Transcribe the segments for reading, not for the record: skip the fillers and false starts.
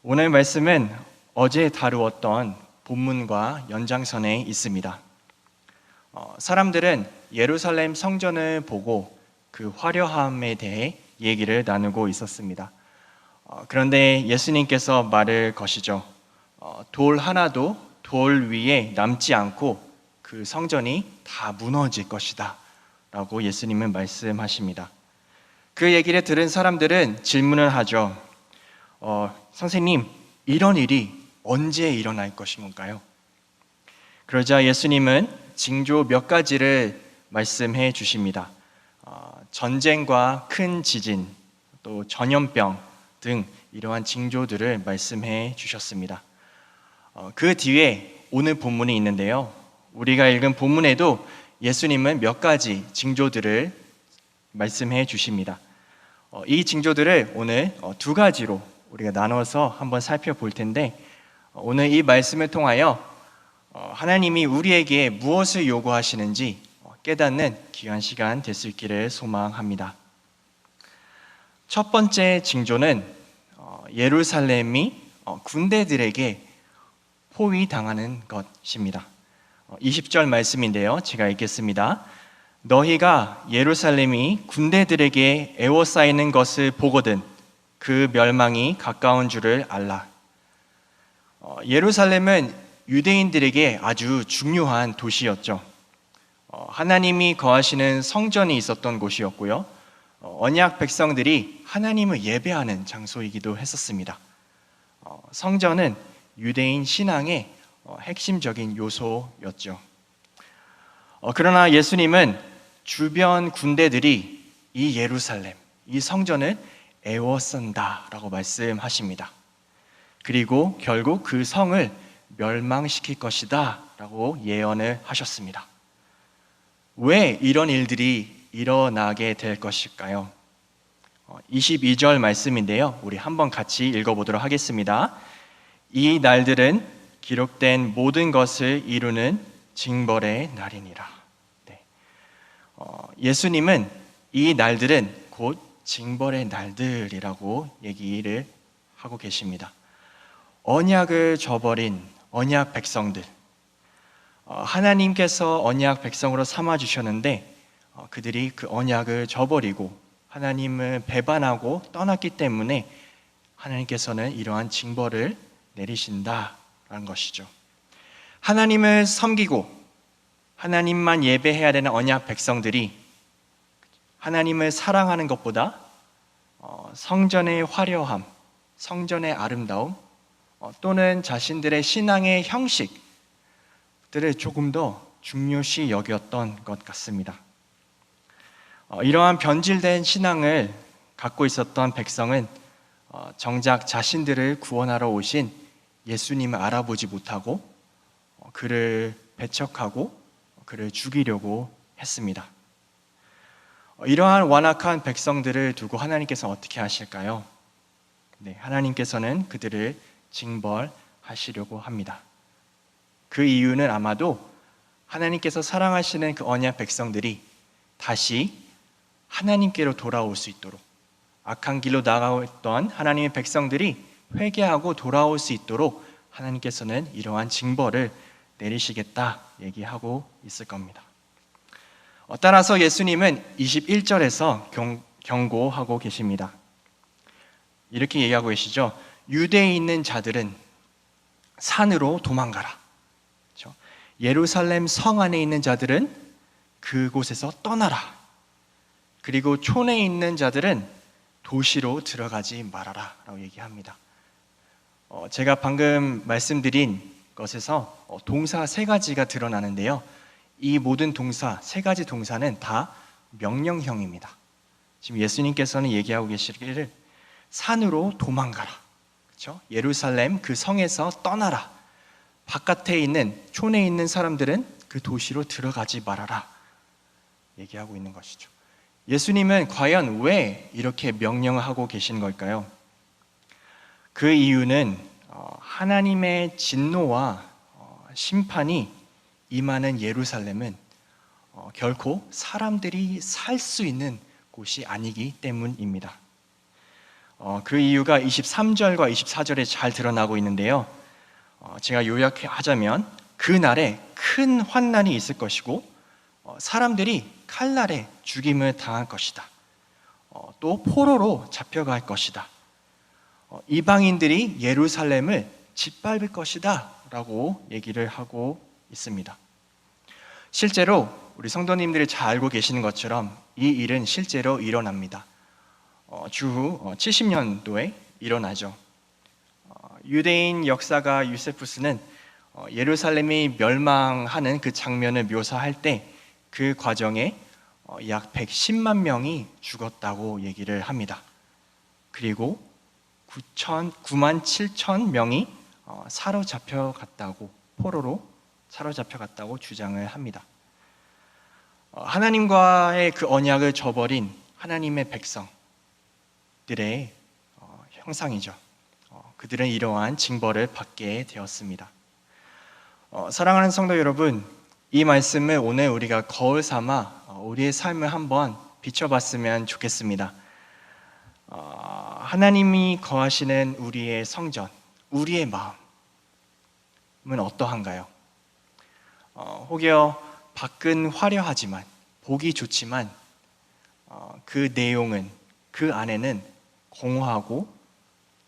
오늘 말씀은 어제 다루었던 본문과 연장선에 있습니다. 사람들은 예루살렘 성전을 보고 그 화려함에 대해 얘기를 나누고 있었습니다. 그런데 예수님께서 말을 거시죠. 돌 하나도 돌 위에 남지 않고 그 성전이 다 무너질 것이다 라고 예수님은 말씀하십니다. 그 얘기를 들은 사람들은 질문을 하죠. 선생님, 이런 일이 언제 일어날 것인가요? 그러자 예수님은 징조 몇 가지를 말씀해 주십니다. 전쟁과 큰 지진, 또 전염병 등 이러한 징조들을 말씀해 주셨습니다. 그 뒤에 오늘 본문이 있는데요. 우리가 읽은 본문에도 예수님은 몇 가지 징조들을 말씀해 주십니다. 이 징조들을 오늘 두 가지로 우리가 나눠서 한번 살펴볼 텐데, 오늘 이 말씀을 통하여 하나님이 우리에게 무엇을 요구하시는지 깨닫는 귀한 시간 될 수 있기를 소망합니다. 첫 번째 징조는 예루살렘이 군대들에게 포위당하는 것입니다. 20절 말씀인데요. 제가 읽겠습니다. 너희가 예루살렘이 군대들에게 에워싸이는 것을 보거든 그 멸망이 가까운 줄을 알라. 예루살렘은 유대인들에게 아주 중요한 도시였죠. 하나님이 거하시는 성전이 있었던 곳이었고요. 언약 백성들이 하나님을 예배하는 장소이기도 했었습니다. 성전은 유대인 신앙의 핵심적인 요소였죠. 그러나 예수님은 주변 군대들이 이 예루살렘, 이 성전을 에워싼다라고 말씀하십니다. 그리고 결국 그 성을 멸망시킬 것이다 라고 예언을 하셨습니다. 왜 이런 일들이 일어나게 될 것일까요? 22절 말씀인데요. 우리 한번 같이 읽어보도록 하겠습니다. 이 날들은 기록된 모든 것을 이루는 징벌의 날이니라. 네. 예수님은 이 날들은 곧 징벌의 날들이라고 얘기를 하고 계십니다. 언약을 저버린 언약 백성들, 하나님께서 언약 백성으로 삼아주셨는데 그들이 그 언약을 저버리고 하나님을 배반하고 떠났기 때문에 하나님께서는 이러한 징벌을 내리신다라는 것이죠. 하나님을 섬기고 하나님만 예배해야 되는 언약 백성들이 하나님을 사랑하는 것보다 성전의 화려함, 성전의 아름다움, 또는 자신들의 신앙의 형식들을 조금 더 중요시 여겼던 것 같습니다. 이러한 변질된 신앙을 갖고 있었던 백성은 정작 자신들을 구원하러 오신 예수님을 알아보지 못하고 그를 배척하고 그를 죽이려고 했습니다. 이러한 완악한 백성들을 두고 하나님께서 어떻게 하실까요? 네, 하나님께서는 그들을 징벌하시려고 합니다. 그 이유는 아마도 하나님께서 사랑하시는 그 언약 백성들이 다시 하나님께로 돌아올 수 있도록, 악한 길로 나아갔던 하나님의 백성들이 회개하고 돌아올 수 있도록 하나님께서는 이러한 징벌을 내리시겠다 얘기하고 있을 겁니다. 따라서 예수님은 21절에서 경고하고 계십니다. 이렇게 얘기하고 계시죠. 유대에 있는 자들은 산으로 도망가라. 그렇죠? 예루살렘 성 안에 있는 자들은 그곳에서 떠나라. 그리고 촌에 있는 자들은 도시로 들어가지 말아라 라고 얘기합니다. 제가 방금 말씀드린 것에서 동사 세 가지가 드러나는데요. 이 모든 동사, 세 가지 동사는 다 명령형입니다. 지금 예수님께서는 얘기하고 계시기를 산으로 도망가라. 그렇죠? 예루살렘 그 성에서 떠나라. 바깥에 있는 촌에 있는 사람들은 그 도시로 들어가지 말아라. 얘기하고 있는 것이죠. 예수님은 과연 왜 이렇게 명령을 하고 계신 걸까요? 그 이유는 하나님의 진노와 심판이 임하는 예루살렘은 결코 사람들이 살 수 있는 곳이 아니기 때문입니다. 그 이유가 23절과 24절에 잘 드러나고 있는데요. 제가 요약하자면 그날에 큰 환난이 있을 것이고 사람들이 칼날에 죽임을 당할 것이다. 또 포로로 잡혀갈 것이다. 이방인들이 예루살렘을 짓밟을 것이다 라고 얘기를 하고 있습니다. 실제로 우리 성도님들이 잘 알고 계시는 것처럼 이 일은 실제로 일어납니다. 주후 70년도에 일어나죠. 유대인 역사가 유세푸스는 예루살렘이 멸망하는 그 장면을 묘사할 때 그 과정에 약 110만 명이 죽었다고 얘기를 합니다. 그리고 9만 7천 명이 사로잡혀 갔다고, 포로로 사로잡혀 갔다고 주장을 합니다. 하나님과의 그 언약을 저버린 하나님의 백성들의 형상이죠. 그들은 이러한 징벌을 받게 되었습니다. 사랑하는 성도 여러분, 이 말씀을 오늘 우리가 거울 삼아 우리의 삶을 한번 비춰봤으면 좋겠습니다. 하나님이 거하시는 우리의 성전, 우리의 마음은 어떠한가요? 혹여 밖은 화려하지만, 보기 좋지만 그 내용은, 그 안에는 공허하고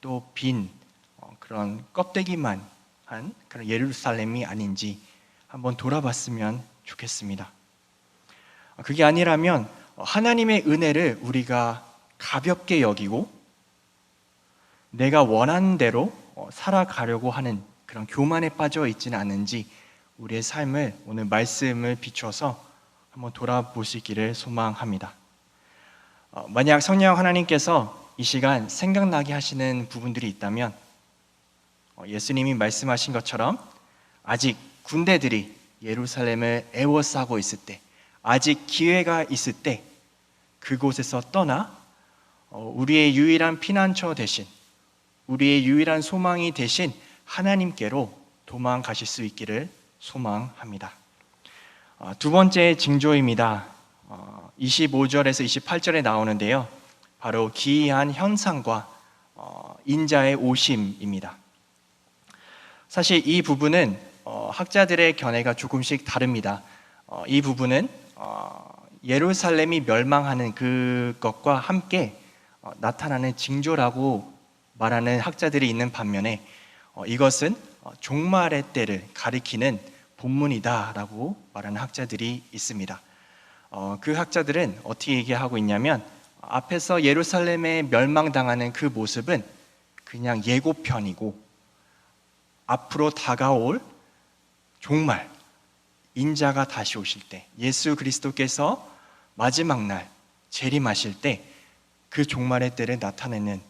또 빈 그런 껍데기만 한 그런 예루살렘이 아닌지 한번 돌아봤으면 좋겠습니다. 그게 아니라면 하나님의 은혜를 우리가 가볍게 여기고 내가 원하는 대로 살아가려고 하는 그런 교만에 빠져 있지는 않은지 우리의 삶을 오늘 말씀을 비춰서 한번 돌아보시기를 소망합니다. 만약 성령 하나님께서 이 시간 생각나게 하시는 부분들이 있다면 예수님이 말씀하신 것처럼 아직 군대들이 예루살렘을 에워싸고 있을 때, 아직 기회가 있을 때 그곳에서 떠나 우리의 유일한 피난처 대신, 우리의 유일한 소망이 되신 하나님께로 도망가실 수 있기를 소망합니다. 두 번째 징조입니다. 25절에서 28절에 나오는데요. 바로 기이한 현상과 인자의 오심입니다. 사실 이 부분은 학자들의 견해가 조금씩 다릅니다. 이 부분은 예루살렘이 멸망하는 그것과 함께 나타나는 징조라고 말하는 학자들이 있는 반면에 이것은 종말의 때를 가리키는 본문이다라고 말하는 학자들이 있습니다. 그 학자들은 어떻게 얘기하고 있냐면 앞에서 예루살렘에 멸망당하는 그 모습은 그냥 예고편이고 앞으로 다가올 종말, 인자가 다시 오실 때, 예수 그리스도께서 마지막 날 재림하실 때 그 종말의 때를 나타내는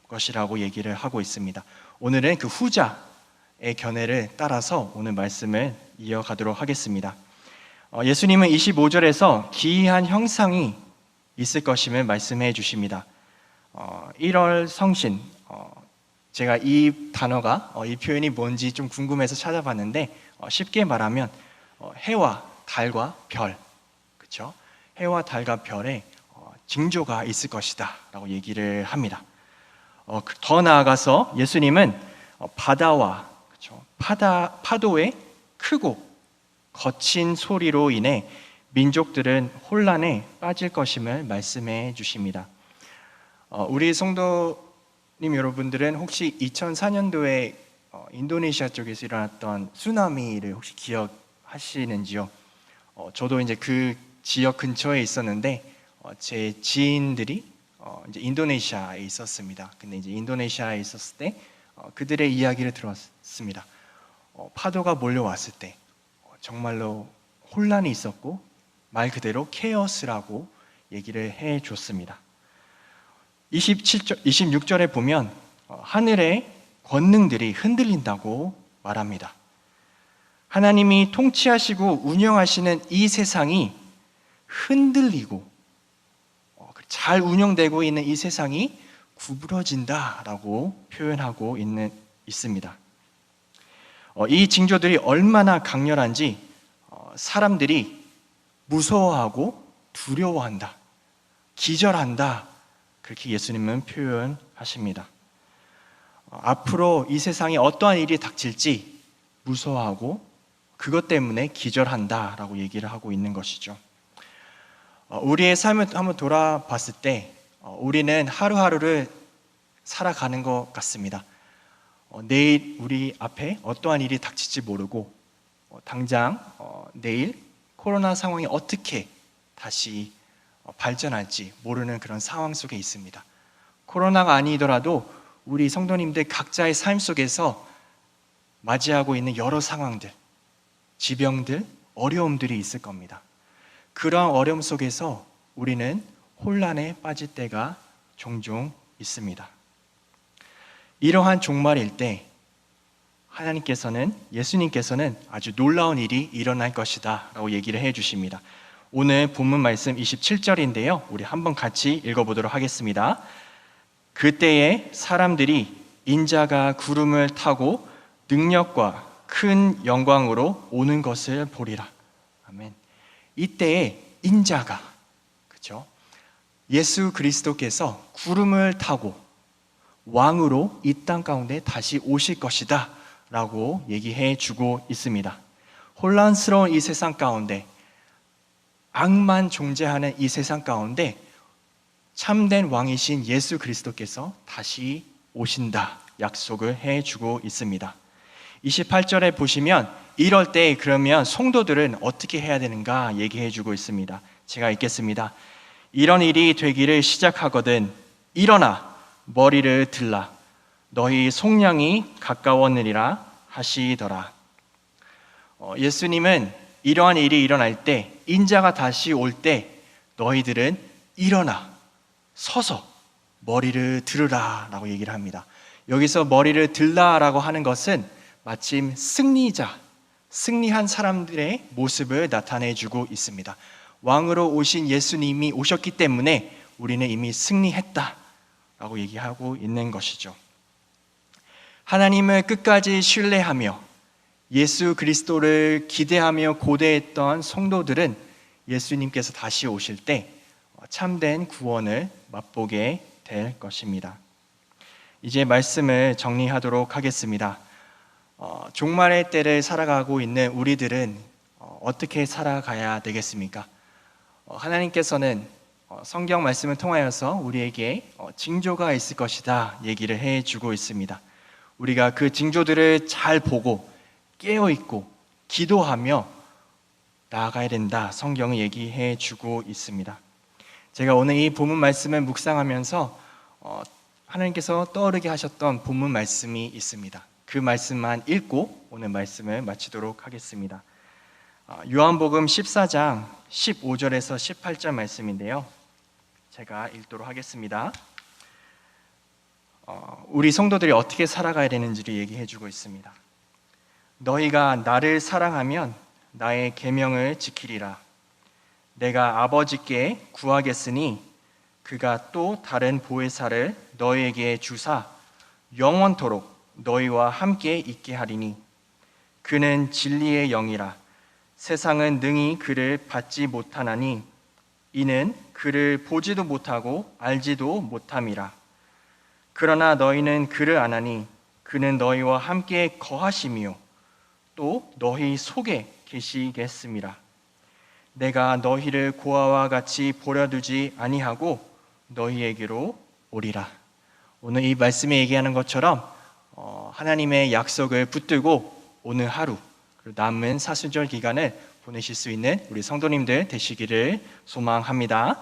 것이라고 얘기를 하고 있습니다. 오늘은 그 후자의 견해를 따라서 오늘 말씀을 이어가도록 하겠습니다. 예수님은 25절에서 기이한 형상이 있을 것임을 말씀해 주십니다. 1월 성신, 제가 이 단어가, 이 표현이 뭔지 좀 궁금해서 찾아봤는데 쉽게 말하면 해와 달과 별, 그렇죠? 해와 달과 별에 징조가 있을 것이다 라고 얘기를 합니다. 더 나아가서 예수님은 바다와, 그렇죠? 파도의 크고 거친 소리로 인해 민족들은 혼란에 빠질 것임을 말씀해 주십니다. 우리 성도님 여러분들은 혹시 2004년도에 인도네시아 쪽에서 일어났던 쓰나미를 혹시 기억하시는지요? 저도 이제 그 지역 근처에 있었는데 제 지인들이 이제 인도네시아에 있었습니다. 근데 이제 인도네시아에 있었을 때 그들의 이야기를 들었습니다. 파도가 몰려왔을 때 정말로 혼란이 있었고 말 그대로 케어스라고 얘기를 해 줬습니다. 26절에 보면 하늘의 권능들이 흔들린다고 말합니다. 하나님이 통치하시고 운영하시는 이 세상이 흔들리고 잘 운영되고 있는 이 세상이 구부러진다라고 표현하고 있습니다. 이 징조들이 얼마나 강렬한지 무서워하고 두려워한다, 기절한다, 그렇게 예수님은 표현하십니다. 앞으로 이 세상에 어떠한 일이 닥칠지 무서워하고 그것 때문에 기절한다라고 얘기를 하고 있는 것이죠. 우리의 삶을 한번 돌아봤을 때 우리는 하루하루를 살아가는 것 같습니다. 내일 우리 앞에 어떠한 일이 닥칠지 모르고 당장 내일 코로나 상황이 어떻게 다시 발전할지 모르는 그런 상황 속에 있습니다. 코로나가 아니더라도 우리 성도님들 각자의 삶 속에서 맞이하고 있는 여러 상황들, 지병들, 어려움들이 있을 겁니다. 그러한 어려움 속에서 우리는 혼란에 빠질 때가 종종 있습니다. 이러한 종말일 때 예수님께서는 아주 놀라운 일이 일어날 것이다 라고 얘기를 해 주십니다. 오늘 본문 말씀 27절인데요. 우리 한번 같이 읽어보도록 하겠습니다. 그때에 사람들이 인자가 구름을 타고 능력과 큰 영광으로 오는 것을 보리라. 아멘. 이때에 인자가, 그렇죠? 예수 그리스도께서 구름을 타고 왕으로 이 땅 가운데 다시 오실 것이다 라고 얘기해 주고 있습니다. 혼란스러운 이 세상 가운데, 악만 존재하는 이 세상 가운데 참된 왕이신 예수 그리스도께서 다시 오신다 약속을 해주고 있습니다. 28절에 보시면 이럴 때 그러면 성도들은 어떻게 해야 되는가 얘기해주고 있습니다. 제가 읽겠습니다. 이런 일이 되기를 시작하거든 일어나 머리를 들라 너희 속량이 가까웠느니라 하시더라. 예수님은 이러한 일이 일어날 때, 인자가 다시 올 때 너희들은 일어나 서서 머리를 들으라 라고 얘기를 합니다. 여기서 머리를 들라 라고 하는 것은 마침 승리한 사람들의 모습을 나타내주고 있습니다. 왕으로 오신 예수님이 오셨기 때문에 우리는 이미 승리했다 라고 얘기하고 있는 것이죠. 하나님을 끝까지 신뢰하며 예수 그리스도를 기대하며 고대했던 성도들은 예수님께서 다시 오실 때 참된 구원을 맛보게 될 것입니다. 이제 말씀을 정리하도록 하겠습니다. 종말의 때를 살아가고 있는 우리들은 어떻게 살아가야 되겠습니까? 하나님께서는 성경 말씀을 통하여서 우리에게 징조가 있을 것이다 얘기를 해주고 있습니다. 우리가 그 징조들을 잘 보고 깨어있고 기도하며 나아가야 된다 성경은 얘기해 주고 있습니다. 제가 오늘 이 본문 말씀을 묵상하면서 하나님께서 떠오르게 하셨던 본문 말씀이 있습니다. 그 말씀만 읽고 오늘 말씀을 마치도록 하겠습니다. 요한복음 14장 15절에서 18절 말씀인데요. 제가 읽도록 하겠습니다. 우리 성도들이 어떻게 살아가야 되는지를 얘기해 주고 있습니다. 너희가 나를 사랑하면 나의 계명을 지키리라. 내가 아버지께 구하겠으니 그가 또 다른 보혜사를 너희에게 주사 영원토록 너희와 함께 있게 하리니 그는 진리의 영이라. 세상은 능히 그를 받지 못하나니 이는 그를 보지도 못하고 알지도 못함이라. 그러나 너희는 그를 아나니 그는 너희와 함께 거하시며 또 너희 속에 계시겠음이라. 내가 너희를 고아와 같이 버려두지 아니하고 너희에게로 오리라. 오늘 이 말씀에 얘기하는 것처럼 하나님의 약속을 붙들고 오늘 하루 그리고 남은 사순절 기간을 보내실 수 있는 우리 성도님들 되시기를 소망합니다.